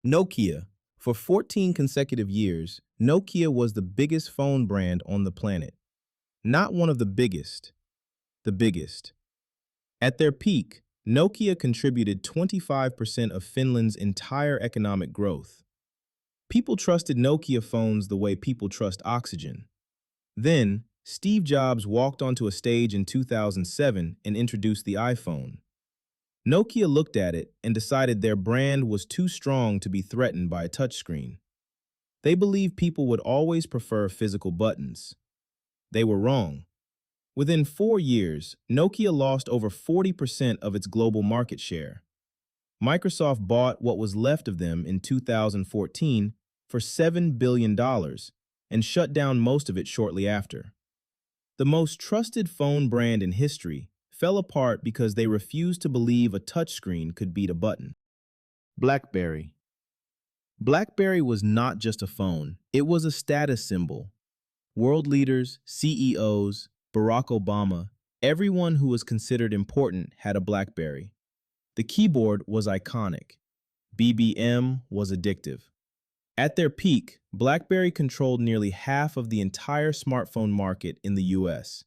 Nokia. For 14 consecutive years, Nokia was the biggest phone brand on the planet. Not one of the biggest. At their peak, Nokia contributed 25% of Finland's entire economic growth. People trusted Nokia phones the way people trust oxygen. Then, Steve Jobs walked onto a stage in 2007 and introduced the iPhone. Nokia looked at it and decided their brand was too strong to be threatened by a touchscreen. They believed people would always prefer physical buttons. They were wrong. Within 4 years, Nokia lost over 40% of its global market share. Microsoft bought what was left of them in 2014 for $7 billion and shut down most of it shortly after. The most trusted phone brand in history fell apart because they refused to believe a touchscreen could beat a button. Blackberry. Blackberry was not just a phone, it was a status symbol. World leaders, CEOs, Barack Obama, everyone who was considered important had a Blackberry. The keyboard was iconic. BBM was addictive. At their peak, BlackBerry controlled nearly half of the entire smartphone market in the US.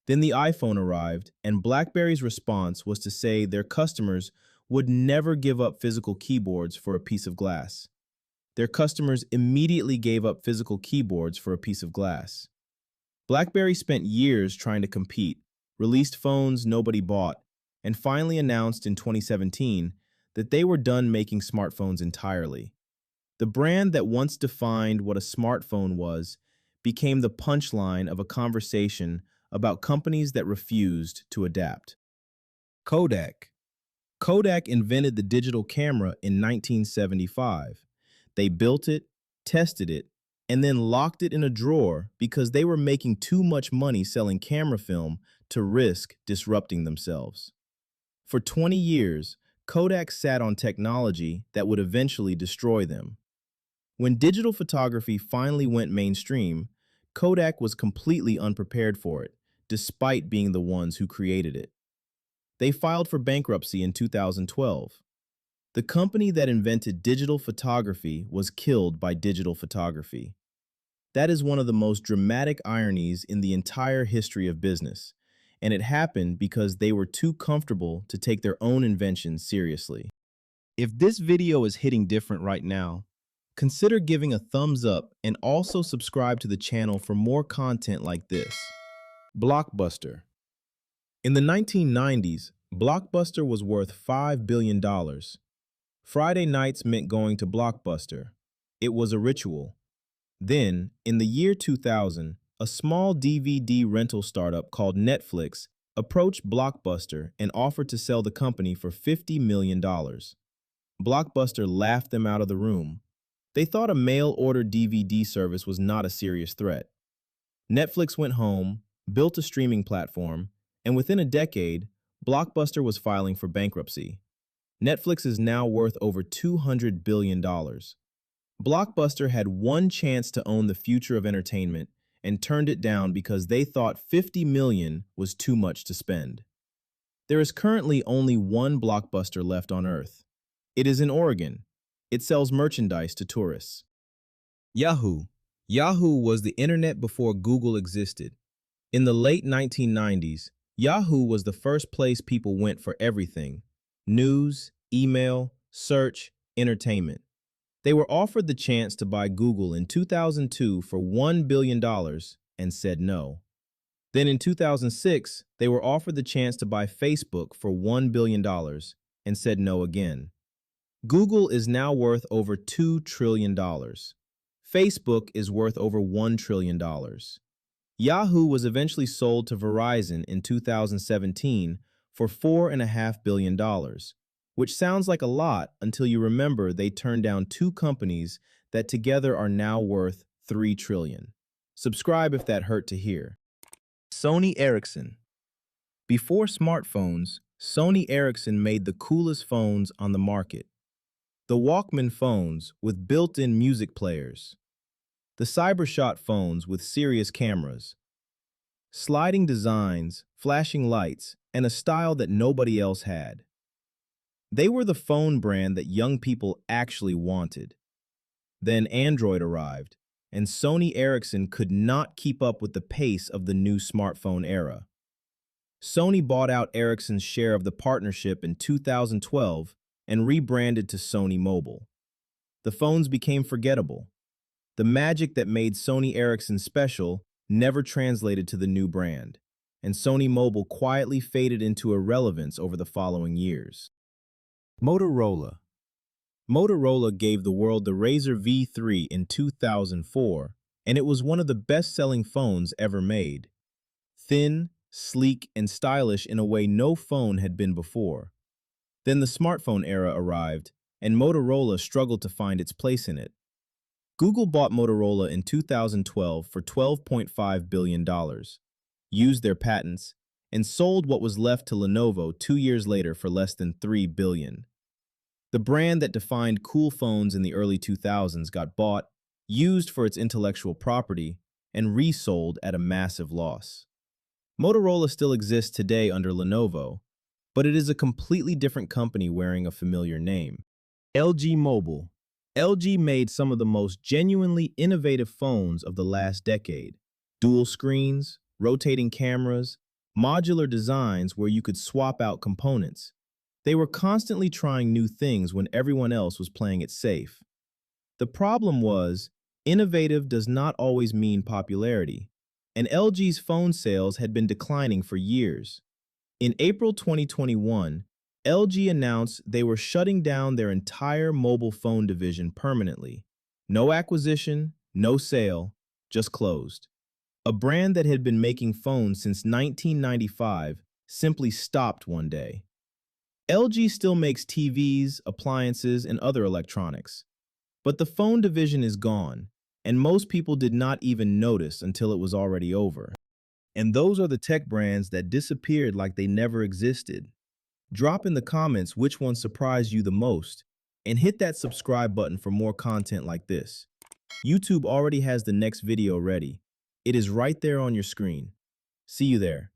Then the iPhone arrived, and BlackBerry's response was to say their customers would never give up physical keyboards for a piece of glass. Their customers immediately gave up physical keyboards for a piece of glass. BlackBerry spent years trying to compete, released phones nobody bought, and finally announced in 2017 that they were done making smartphones entirely. The brand that once defined what a smartphone was became the punchline of a conversation about companies that refused to adapt. Kodak. Kodak invented the digital camera in 1975. They built it, tested it, and then locked it in a drawer because they were making too much money selling camera film to risk disrupting themselves. For 20 years, Kodak sat on technology that would eventually destroy them. When digital photography finally went mainstream, Kodak was completely unprepared for it, despite being the ones who created it. They filed for bankruptcy in 2012. The company that invented digital photography was killed by digital photography. That is one of the most dramatic ironies in the entire history of business, and it happened because they were too comfortable to take their own inventions seriously. If this video is hitting different right now, consider giving a thumbs up and also subscribe to the channel for more content like this. Blockbuster. In the 1990s, Blockbuster was worth $5 billion. Friday nights meant going to Blockbuster. It was a ritual. Then, in the year 2000, a small DVD rental startup called Netflix approached Blockbuster and offered to sell the company for $50 million. Blockbuster laughed them out of the room. They thought a mail-order DVD service was not a serious threat. Netflix went home, built a streaming platform, and within a decade, Blockbuster was filing for bankruptcy. Netflix is now worth over $200 billion. Blockbuster had one chance to own the future of entertainment and turned it down because they thought $50 million was too much to spend. There is currently only one Blockbuster left on Earth. It is in Oregon. It sells merchandise to tourists. Yahoo. Yahoo was the internet before Google existed. In the late 1990s, Yahoo was the first place people went for everything: news, email, search, entertainment. They were offered the chance to buy Google in 2002 for $1 billion and said no. Then in 2006, they were offered the chance to buy Facebook for $1 billion and said no again. Google is now worth over $2 trillion. Facebook is worth over $1 trillion. Yahoo was eventually sold to Verizon in 2017 for $4.5 billion, which sounds like a lot until you remember they turned down two companies that together are now worth $3 trillion. Subscribe if that hurt to hear. Sony Ericsson. Before smartphones, Sony Ericsson made the coolest phones on the market. The Walkman phones with built-in music players. The Cybershot phones with serious cameras. Sliding designs, flashing lights, and a style that nobody else had. They were the phone brand that young people actually wanted. Then Android arrived, and Sony Ericsson could not keep up with the pace of the new smartphone era. Sony bought out Ericsson's share of the partnership in 2012 and rebranded to Sony Mobile. The phones became forgettable. The magic that made Sony Ericsson special never translated to the new brand, and Sony Mobile quietly faded into irrelevance over the following years. Motorola. Motorola gave the world the Razr V3 in 2004, and it was one of the best-selling phones ever made. Thin, sleek, and stylish in a way no phone had been before. Then the smartphone era arrived, and Motorola struggled to find its place in it. Google bought Motorola in 2012 for $12.5 billion, used their patents, and sold what was left to Lenovo 2 years later for less than $3 billion. The brand that defined cool phones in the early 2000s got bought, used for its intellectual property, and resold at a massive loss. Motorola still exists today under Lenovo, but it is a completely different company wearing a familiar name. LG Mobile. LG made some of the most genuinely innovative phones of the last decade. Dual screens, rotating cameras, modular designs where you could swap out components. They were constantly trying new things when everyone else was playing it safe. The problem was, innovative does not always mean popularity, and LG's phone sales had been declining for years. In April 2021, LG announced they were shutting down their entire mobile phone division permanently. No acquisition, no sale, just closed. A brand that had been making phones since 1995 simply stopped one day. LG still makes TVs, appliances, and other electronics. But the phone division is gone, and most people did not even notice until it was already over. And those are the tech brands that disappeared like they never existed. Drop in the comments which one surprised you the most, and hit that subscribe button for more content like this. YouTube already has the next video ready. It is right there on your screen. See you there.